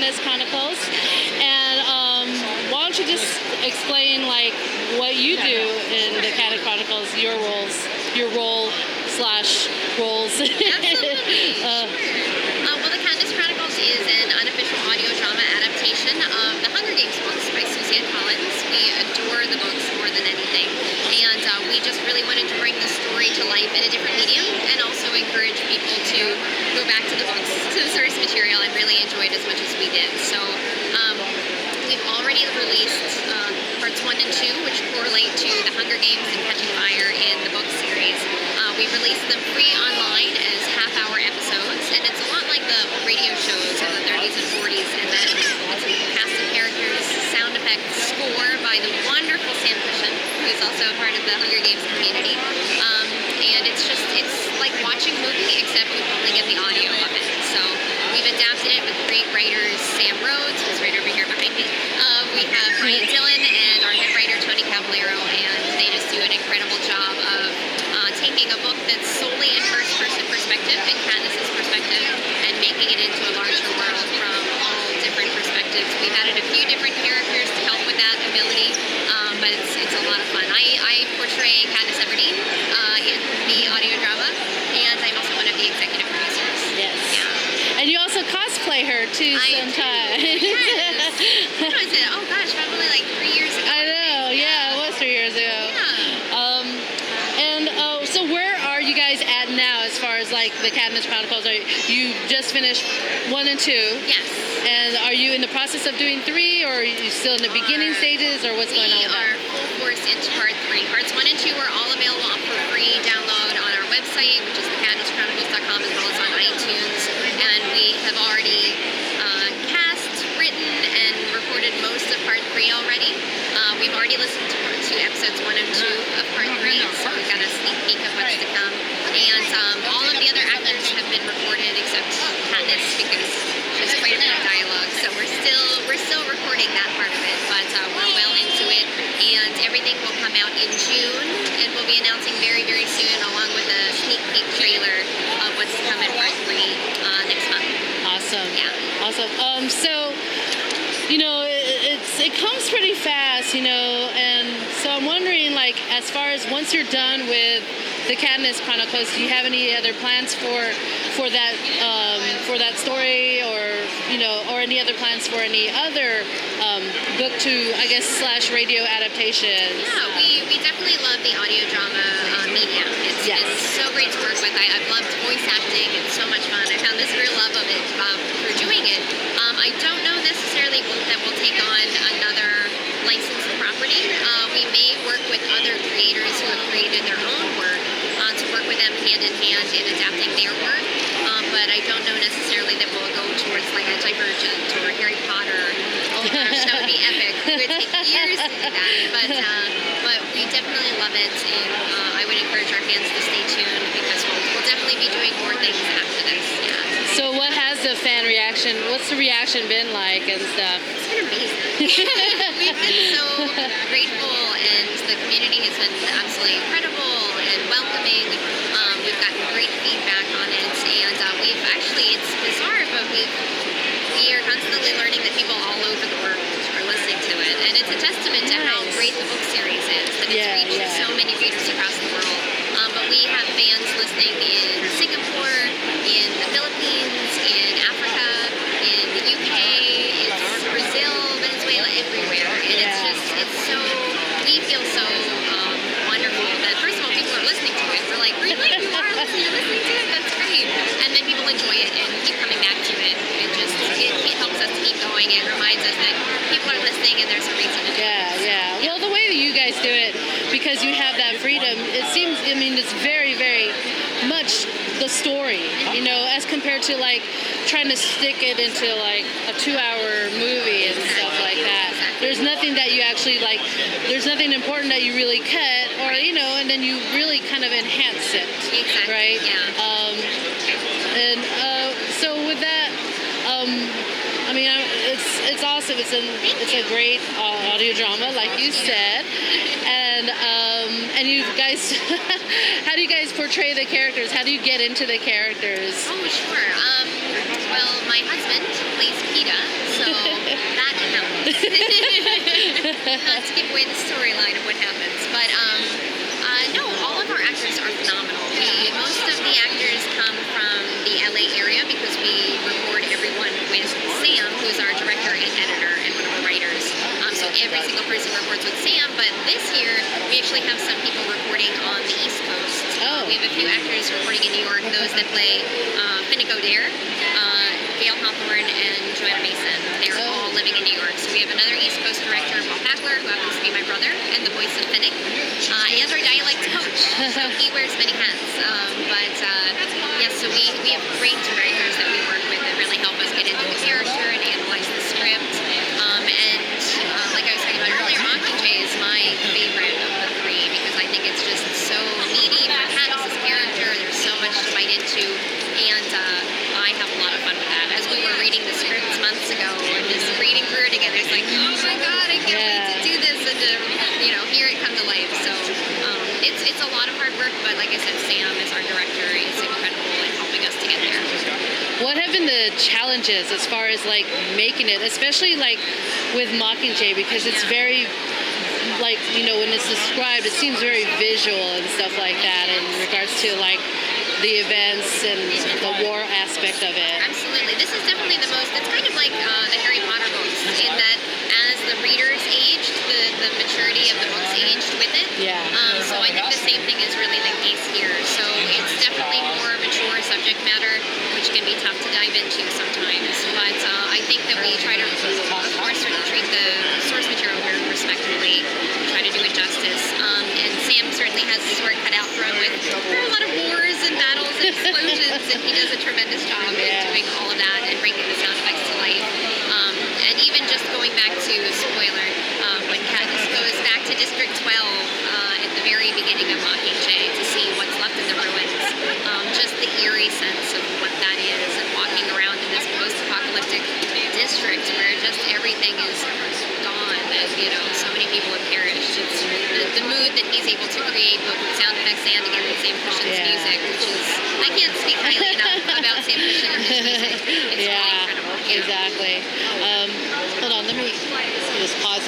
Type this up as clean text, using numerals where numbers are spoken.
Katniss Chronicles. And why don't you just explain like what you do in the Katniss Chronicles, your role slash roles. Absolutely. Well, the Katniss Chronicles is an unofficial audio drama adaptation of the Hunger Games books by Suzanne Collins. We adore the books more than anything, and we just really wanted to bring the story to life in a different medium, and also encourage people to go back to the books, to the source material, and really enjoy it as much as we did. So we've already released parts 1 and 2, which correlate to the Hunger Games and Catching Fire in the book series. We released them free online as half-hour episodes, and it's a lot like the radio shows in the 30s and 40s, in that it's a cast of characters, sound effects, score by the wonderful Sam Cushion, who's also a part of the Hunger Games community. And it's like watching a movie, except we only get the audio of it. So we've adapted it with great writers, Sam Rhodes, who's right over here behind me. We have Brian Dillon and our head writer, Tony Cavallero, and they just do an incredible job of taking a book that's solely in first-person perspective, in Katniss's perspective, and making it into a larger world from all different perspectives. We've added a few different characters to help with that ability, but it's a lot of fun. I portray Katniss Everdeen in the audio drama, and I'm also one of the executive producers. Yes. Yeah. And you also cosplay her too sometimes. Yes. When was it? Oh gosh, probably like 3 years ago. I know. Yeah, it was 3 years ago. Yeah. So where are you guys at now as far as like the Katniss Chronicles? You just finished 1 and 2? Yes. And are you in the process of doing 3, or are you still in the beginning stages, or what's going on with that? We are full force into part 3. Parts 1 and 2 are all available for free download on our website, which is thekatnisschronicles.com, as well as on iTunes. And we have already cast, written, and recorded most of part 3 already. We've already listened to episodes 1 and 2 of part 3, so we've got a sneak peek of what's to come. And all of the other actors have been recorded except Katniss, because there's quite a bit of dialogue. So we're still recording that part of it, but we're well into it. And everything will come out in June, and we'll be announcing very, very soon, along with a sneak peek trailer of what's to come in part 3 next month. Awesome. Yeah. Awesome. So, you know, it comes pretty fast, you know, and so I'm wondering, like, as far as once you're done with the Katniss Chronicles, do you have any other plans for that story, or you know, or any other plans for any other book to, I guess, / radio adaptations? Yeah, we definitely love the audio drama medium. It's been so great to work with. I've loved voice acting. It's so much fun. I found this real love of it for doing it. I don't know necessarily that we'll take on another licensed property. We may work with other creators who have created their own work to work with them hand in hand in adapting their work. But I don't know necessarily that we'll go towards like a Divergent or Harry Potter. Oh gosh, that would be epic. It would take years to do that. But we definitely love it, and I would encourage our fans to stay tuned, because we'll definitely be doing more things after this. Yeah. So what has the fan reaction, what's the reaction been like and stuff? It's been amazing. We've been so grateful, and the community has been absolutely incredible and welcoming. We've gotten great feedback on it, and we've actually, it's bizarre, but we are constantly learning that people all over the world are listening to it, and it's a testament to how great the book series is, that it's reached so many readers across the world. But we have fans listening in Singapore, in the Philippines, in Africa, in the UK, it's Brazil, Venezuela, everywhere, and it's so, we feel so wonderful that, first of all, people are listening to it. We're like, really? You are listening to it? That's great. And then people enjoy it and keep coming back to it. It helps us to keep going. It reminds us that people are listening and there's a reason to do it. Yeah. Well, the way that you guys do it, because you have that freedom, it seems, I mean, it's very, very much the story, you know, as compared to like trying to stick it into like a 2-hour movie and stuff like that. There's nothing that you actually like, there's nothing important that you really cut, or, you know, and then you really kind of enhance it. Exactly. Right? Yeah. So with that, I mean, it's awesome. It's a great audio drama, like you said, And you guys, how do you guys portray the characters? How do you get into the characters? Oh, sure. Well, my husband plays PETA, so that counts. Not to give away the storyline of what happens, but no, all of our actors are phenomenal. Most of the actors come from the LA area because we record everyone with Sam, who is our director and editor and one of our writers. So every single person reports with Sam, but this year we actually have some people reporting on the East Coast. Oh. We have a few actors reporting in New York, those that play Finnick Odair, Gail Hawthorne, and Joanna Mason. They're all living in New York. So we have another East Coast director, Paul Packler, who happens to be my brother and the voice of Finnick, and our dialect coach. So he wears many hats. Yes, so we have great directors that we work with that really help us get into the character and analyze the script. Like I was talking about earlier, Mockingjay is my favorite of the three because I think it's just so meaty for Katniss's character. There's so much to bite into, and I have a lot of fun with that. As we were reading the scripts months ago and just reading through it together, it's like, oh my god, I can't wait to do this and to hear it come to life. So it's a lot of hard work, but like I said, Sam is our director. He's incredible in helping us to get there. What have been the challenges as far as like making it, especially like with Mockingjay, because it's very like, when it's described, it seems very visual and stuff like that in regards to like the events and the war aspect of it. Absolutely. This is definitely the most, it's kind of like the Harry Potter books in that as the readers aged, the maturity of the books aged with it. Yeah. So I think the same thing is really the case here. So it's definitely more mature subject matter, which can be tough to dive into sometimes. But I think that we try to, of course, treat the source material very respectfully, try to do it justice. And Sam certainly has his work cut out for him with there are a lot of wars and battles and explosions, and he does a tremendous job in doing all of that and bringing the sound effects to life. And even just going back to, spoiler, when Katniss goes back to District 12 at the very beginning of Mockingjay to see what's left of the ruins, just the eerie sense of what that is and walking around in this post-apocalyptic district where just everything is gone and, so many people have perished. It's the mood that he's able to create both with sound effects and again with Sam Christian's music, which is, I can't speak highly enough about Sam Christian and his music. It's really incredible. Yeah. Exactly. Hold on, let me just pause